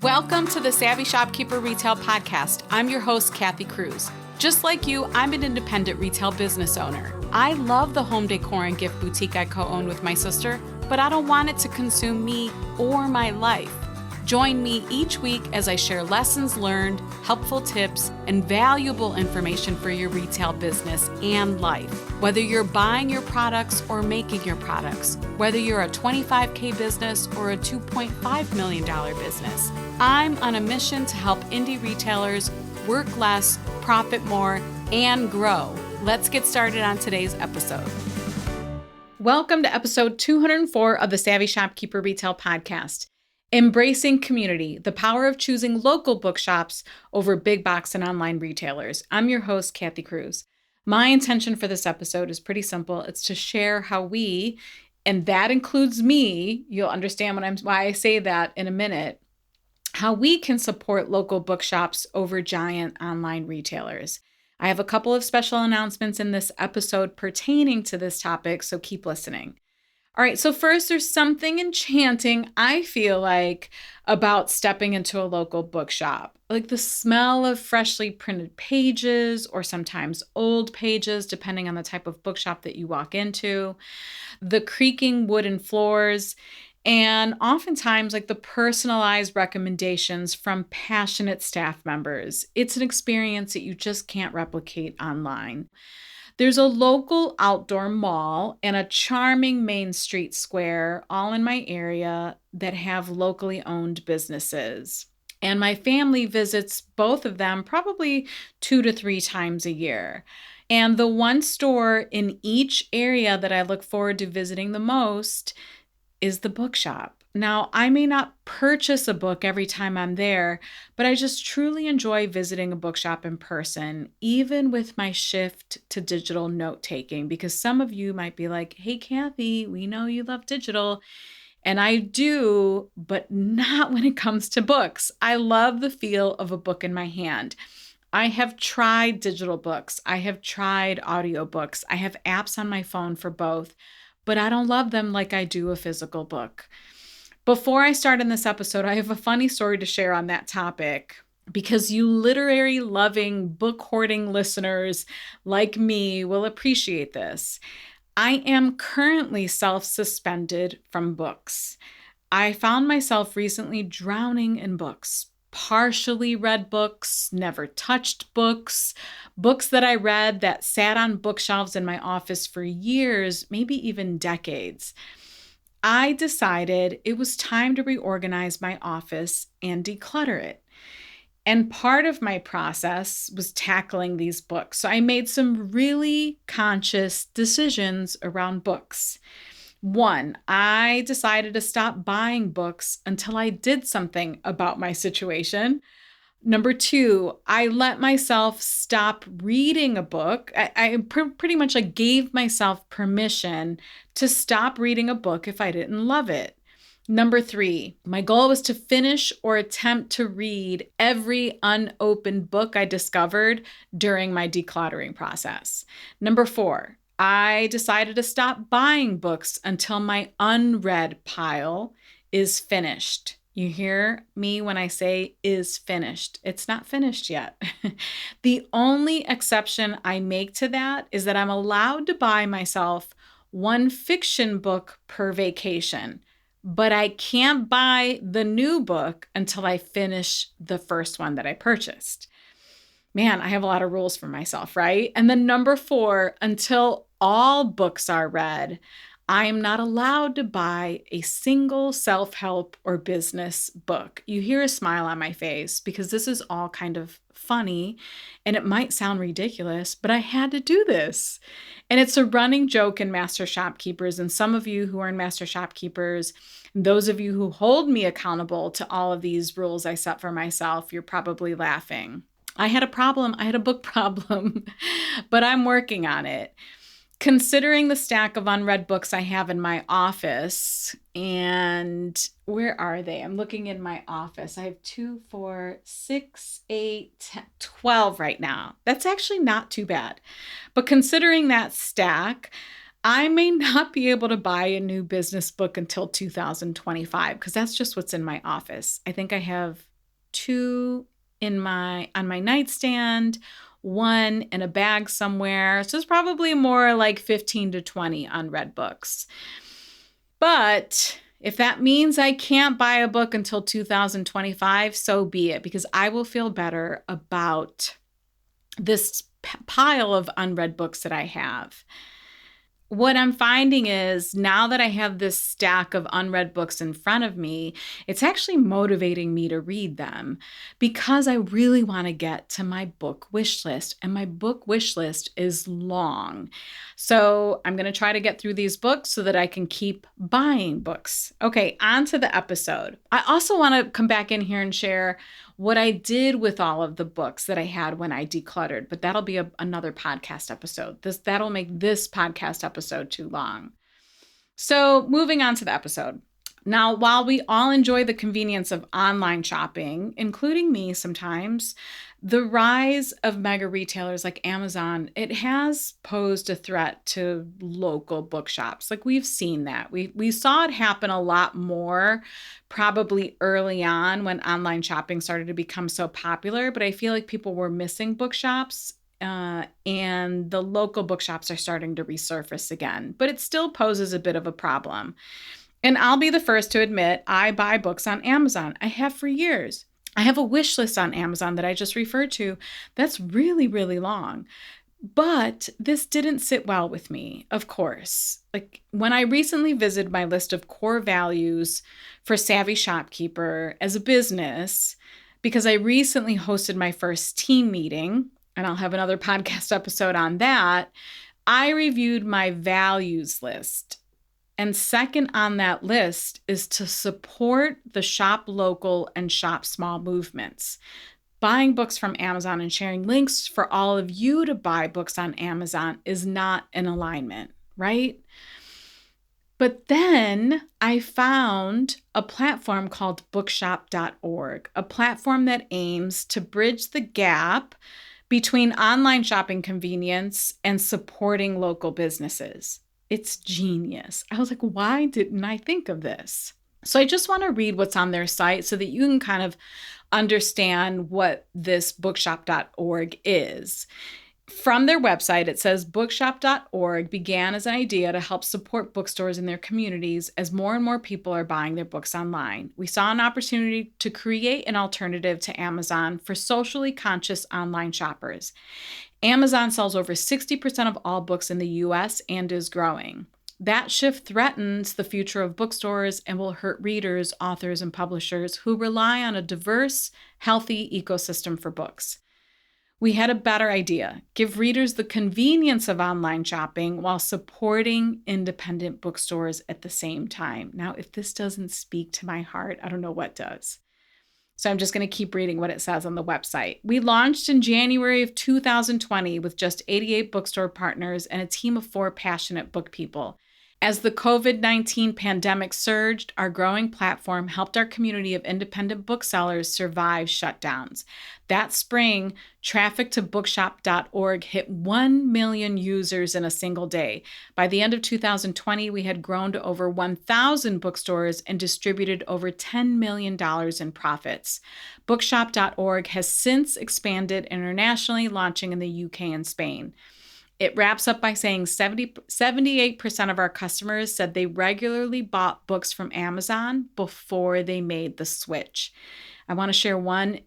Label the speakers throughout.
Speaker 1: Welcome to the Savvy Shopkeeper Retail Podcast. I'm your host, Kathy Cruz. Just like you, I'm an independent retail business owner. I love the home decor and gift boutique I co-own with my sister, but I don't want it to consume me or my life. Join me each week as I share lessons learned, helpful tips, and valuable information for your retail business and life. Whether you're buying your products or making your products, whether you're a $25K business or a $2.5 million business, I'm on a mission to help indie retailers work less, profit more, and grow. Let's get started on today's episode. Welcome to episode 204 of the Savvy Shopkeeper Retail Podcast. Embracing community, the power of choosing local bookshops over big box and online retailers. I'm your host, Kathy Cruz. My intention for this episode is pretty simple. It's to share how we, and that includes me, you'll understand why I say that in a minute, how we can support local bookshops over giant online retailers. I have a couple of special announcements in this episode pertaining to this topic, so keep listening. All right, so first, there's something enchanting, I feel like, about stepping into a local bookshop. Like the smell of freshly printed pages, or sometimes old pages, depending on the type of bookshop that you walk into, the creaking wooden floors, and oftentimes like the personalized recommendations from passionate staff members. It's an experience that you just can't replicate online. There's a local outdoor mall and a charming Main Street square, all in my area, that have locally owned businesses. And my family visits both of them probably 2 to 3 times a year. And the one store in each area that I look forward to visiting the most is the bookshop. Now, I may not purchase a book every time I'm there, but I just truly enjoy visiting a bookshop in person, even with my shift to digital note-taking, because some of you might be like, hey, Kathy, we know you love digital. And I do, but not when it comes to books. I love the feel of a book in my hand. I have tried digital books. I have tried audiobooks. I have apps on my phone for both, but I don't love them like I do a physical book. Before I start in this episode, I have a funny story to share on that topic, because you literary loving, book hoarding listeners like me will appreciate this. I am currently self-suspended from books. I found myself recently drowning in books, partially read books, never touched books, books that I read that sat on bookshelves in my office for years, maybe even decades. I decided it was time to reorganize my office and declutter it. And part of my process was tackling these books. So I made some really conscious decisions around books. 1, I decided to stop buying books until I did something about my situation. Number 2, I let myself stop reading a book. I pretty much gave myself permission to stop reading a book if I didn't love it. Number 3, my goal was to finish or attempt to read every unopened book I discovered during my decluttering process. Number 4, I decided to stop buying books until my unread pile is finished. You hear me when I say is finished. It's not finished yet. The only exception I make to that is that I'm allowed to buy myself 1 fiction book per vacation, but I can't buy the new book until I finish the first one that I purchased. Man, I have a lot of rules for myself, right? And then number 4, until all books are read, I'm not allowed to buy a single self-help or business book. You hear a smile on my face because this is all kind of funny and it might sound ridiculous, but I had to do this. And it's a running joke in Master Shopkeepers. And some of you who are in Master Shopkeepers, and those of you who hold me accountable to all of these rules I set for myself, you're probably laughing. I had a problem. I had a book problem, but I'm working on it. Considering the stack of unread books I have in my office, and where are they? I'm looking in my office. I have 2, 4, 6, 8, 10, 12 right now. That's actually not too bad. But considering that stack, I may not be able to buy a new business book until 2025 because that's just what's in my office. I think I have 2 on my nightstand, 1 in a bag somewhere. So it's probably more like 15 to 20 unread books. But if that means I can't buy a book until 2025, so be it, because I will feel better about this pile of unread books that I have. What I'm finding is now that I have this stack of unread books in front of me, it's actually motivating me to read them because I really want to get to my book wish list. And my book wish list is long. So I'm going to try to get through these books so that I can keep buying books. Okay, on to the episode. I also want to come back in here and share what I did with all of the books that I had when I decluttered, but that'll be another podcast episode. That'll make this podcast episode too long. So moving on to the episode. Now, while we all enjoy the convenience of online shopping, including me sometimes, the rise of mega retailers like Amazon, it has posed a threat to local bookshops. Like we've seen that. We saw it happen a lot more probably early on when online shopping started to become so popular, but I feel like people were missing bookshops. And the local bookshops are starting to resurface again, but it still poses a bit of a problem. And I'll be the first to admit I buy books on Amazon. I have for years. I have a wish list on Amazon that I just referred to that's really, really long. But this didn't sit well with me, of course. Like when I recently visited my list of core values for Savvy Shopkeeper as a business, because I recently hosted my first team meeting, and I'll have another podcast episode on that, I reviewed my values list. And second on that list is to support the shop local and shop small movements. Buying books from Amazon and sharing links for all of you to buy books on Amazon is not in alignment, right? But then I found a platform called Bookshop.org, a platform that aims to bridge the gap between online shopping convenience and supporting local businesses. It's genius. I was like, why didn't I think of this? So I just want to read what's on their site so that you can kind of understand what this bookshop.org is. From their website, it says bookshop.org began as an idea to help support bookstores in their communities as more and more people are buying their books online. We saw an opportunity to create an alternative to Amazon for socially conscious online shoppers. Amazon sells over 60% of all books in the US and is growing. That shift threatens the future of bookstores and will hurt readers, authors, and publishers who rely on a diverse, healthy ecosystem for books. We had a better idea: give readers the convenience of online shopping while supporting independent bookstores at the same time. Now, if this doesn't speak to my heart, I don't know what does. So I'm just going to keep reading what it says on the website. We launched in January of 2020 with just 88 bookstore partners and a team of 4 passionate book people. As the COVID-19 pandemic surged, our growing platform helped our community of independent booksellers survive shutdowns. That spring, traffic to bookshop.org hit 1 million users in a single day. By the end of 2020, we had grown to over 1,000 bookstores and distributed over $10 million in profits. Bookshop.org has since expanded internationally, launching in the UK and Spain. It wraps up by saying 78% of our customers said they regularly bought books from Amazon before they made the switch. I want to share one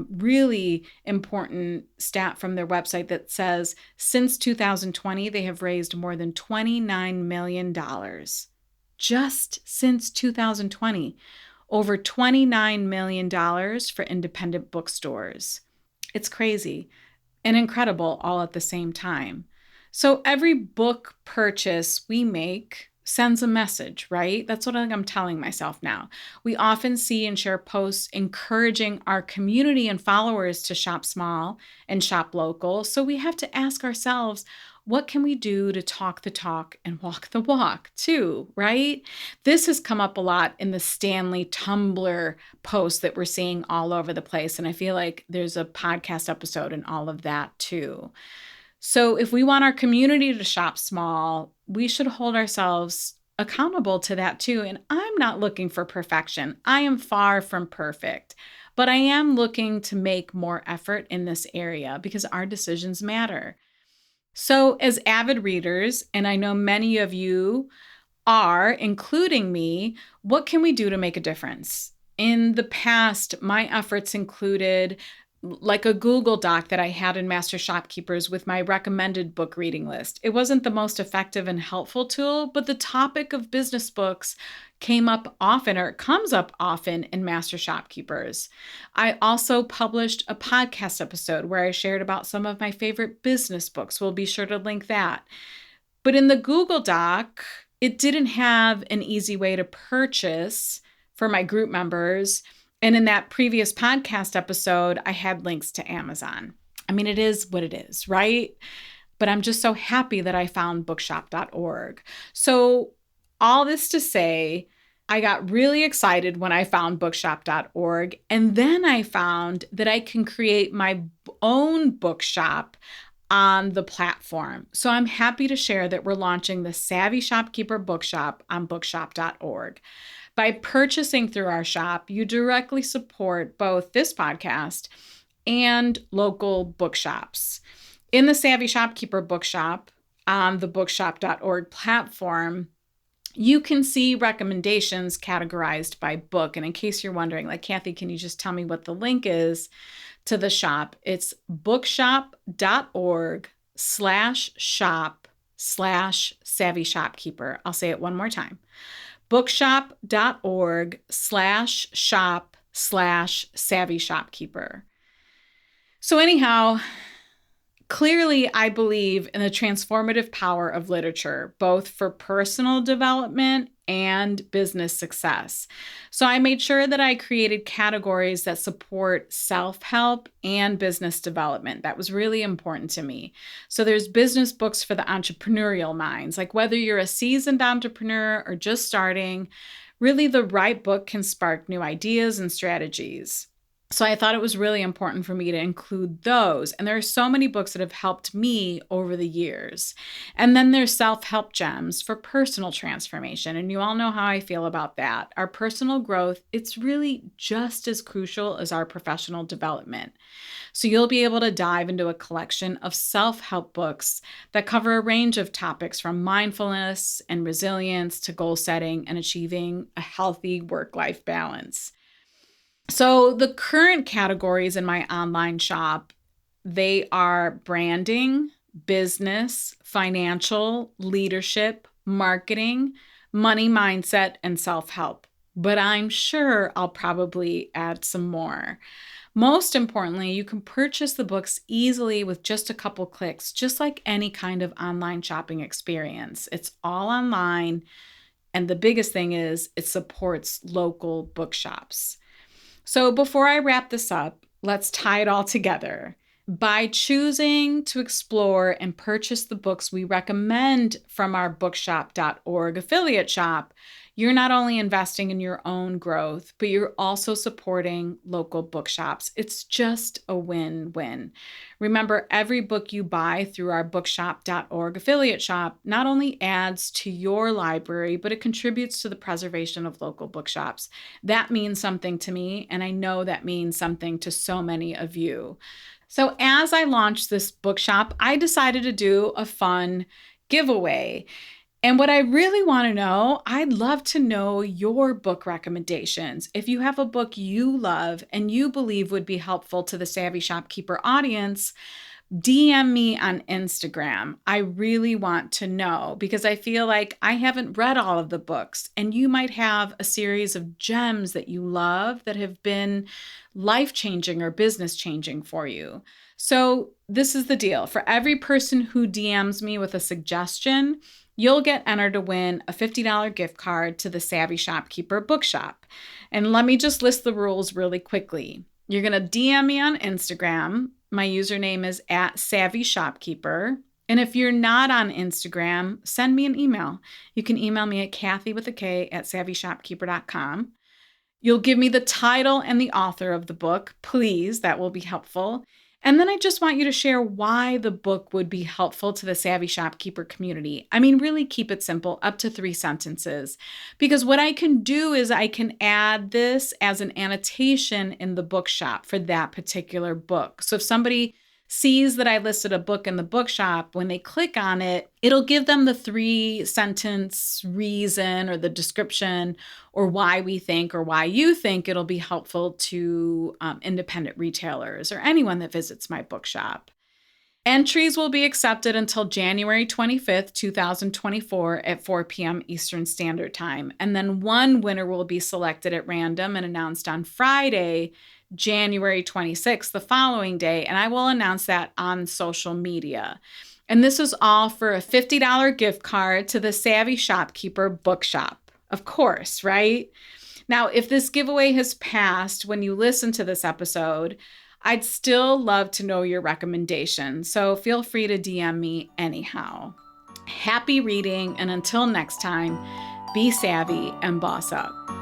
Speaker 1: really important stat from their website that says since 2020, they have raised more than $29 million. Just since 2020, over $29 million for independent bookstores. It's crazy and incredible all at the same time. So every book purchase we make sends a message, right? That's what I'm telling myself now. We often see and share posts encouraging our community and followers to shop small and shop local. So we have to ask ourselves, what can we do to talk the talk and walk the walk too, right? This has come up a lot in the Stanley Tumblr posts that we're seeing all over the place. And I feel like there's a podcast episode in all of that too. So if we want our community to shop small, we should hold ourselves accountable to that too. And I'm not looking for perfection. I am far from perfect, but I am looking to make more effort in this area because our decisions matter. So, as avid readers, and I know many of you are, including me, what can we do to make a difference? In the past, my efforts included like a Google Doc that I had in Master Shopkeepers with my recommended book reading list. It wasn't the most effective and helpful tool, but the topic of business books came up often, or it comes up often in Master Shopkeepers. I also published a podcast episode where I shared about some of my favorite business books. We'll be sure to link that. But in the Google Doc, it didn't have an easy way to purchase for my group members. And in that previous podcast episode, I had links to Amazon. I mean, it is what it is, right? But I'm just so happy that I found bookshop.org. So all this to say, I got really excited when I found bookshop.org. And then I found that I can create my own bookshop on the platform. So I'm happy to share that we're launching the Savvy Shopkeeper Bookshop on bookshop.org. By purchasing through our shop, you directly support both this podcast and local bookshops. In the Savvy Shopkeeper Bookshop on the bookshop.org platform, you can see recommendations categorized by book. And in case you're wondering, like, Kathy, can you just tell me what the link is to the shop? It's bookshop.org/shop/Savvy Shopkeeper. I'll say it one more time. bookshop.org/shop/Savvy Shopkeeper. So anyhow, clearly I believe in the transformative power of literature, both for personal development and business success. So I made sure that I created categories that support self-help and business development. That was really important to me. So there's business books for the entrepreneurial minds, like whether you're a seasoned entrepreneur or just starting, really the right book can spark new ideas and strategies. So I thought it was really important for me to include those. And there are so many books that have helped me over the years. And then there's self-help gems for personal transformation. And you all know how I feel about that. Our personal growth, it's really just as crucial as our professional development. So you'll be able to dive into a collection of self-help books that cover a range of topics from mindfulness and resilience to goal setting and achieving a healthy work-life balance. So the current categories in my online shop, they are branding, business, financial, leadership, marketing, money mindset, and self-help. But I'm sure I'll probably add some more. Most importantly, you can purchase the books easily with just a couple clicks, just like any kind of online shopping experience. It's all online. And the biggest thing is it supports local bookshops. So before I wrap this up, let's tie it all together. By choosing to explore and purchase the books we recommend from our bookshop.org affiliate shop, you're not only investing in your own growth, but you're also supporting local bookshops. It's just a win-win. Remember, every book you buy through our bookshop.org affiliate shop not only adds to your library, but it contributes to the preservation of local bookshops. That means something to me, and I know that means something to so many of you. So as I launched this bookshop, I decided to do a fun giveaway. And what I really want to know, I'd love to know your book recommendations. If you have a book you love and you believe would be helpful to the Savvy Shopkeeper audience, DM me on Instagram. I really want to know because I feel like I haven't read all of the books, and you might have a series of gems that you love that have been life-changing or business-changing for you. So this is the deal. For every person who DMs me with a suggestion, you'll get entered to win a $50 gift card to the Savvy Shopkeeper Bookshop. And let me just list the rules really quickly. You're going to DM me on Instagram. My username is @SavvyShopkeeper. And if you're not on Instagram, send me an email. You can email me at Kathy@SavvyShopkeeper.com. You'll give me the title and the author of the book, please. That will be helpful. And then I just want you to share why the book would be helpful to the Savvy Shopkeeper community. I mean, really keep it simple, up to 3 sentences. Because what I can do is I can add this as an annotation in the bookshop for that particular book. So if somebody sees that I listed a book in the bookshop, when they click on it, it'll give them the 3-sentence reason or the description or why we think or why you think it'll be helpful to independent retailers or anyone that visits my bookshop. Entries will be accepted until January 25th, 2024 at 4 p.m. Eastern Standard Time. And then one winner will be selected at random and announced on Friday, January 26th, the following day. And I will announce that on social media. And this is all for a $50 gift card to the Savvy Shopkeeper Bookshop. Of course, right? Now, if this giveaway has passed when you listen to this episode, I'd still love to know your recommendation, so feel free to DM me anyhow. Happy reading, and until next time, be savvy and boss up.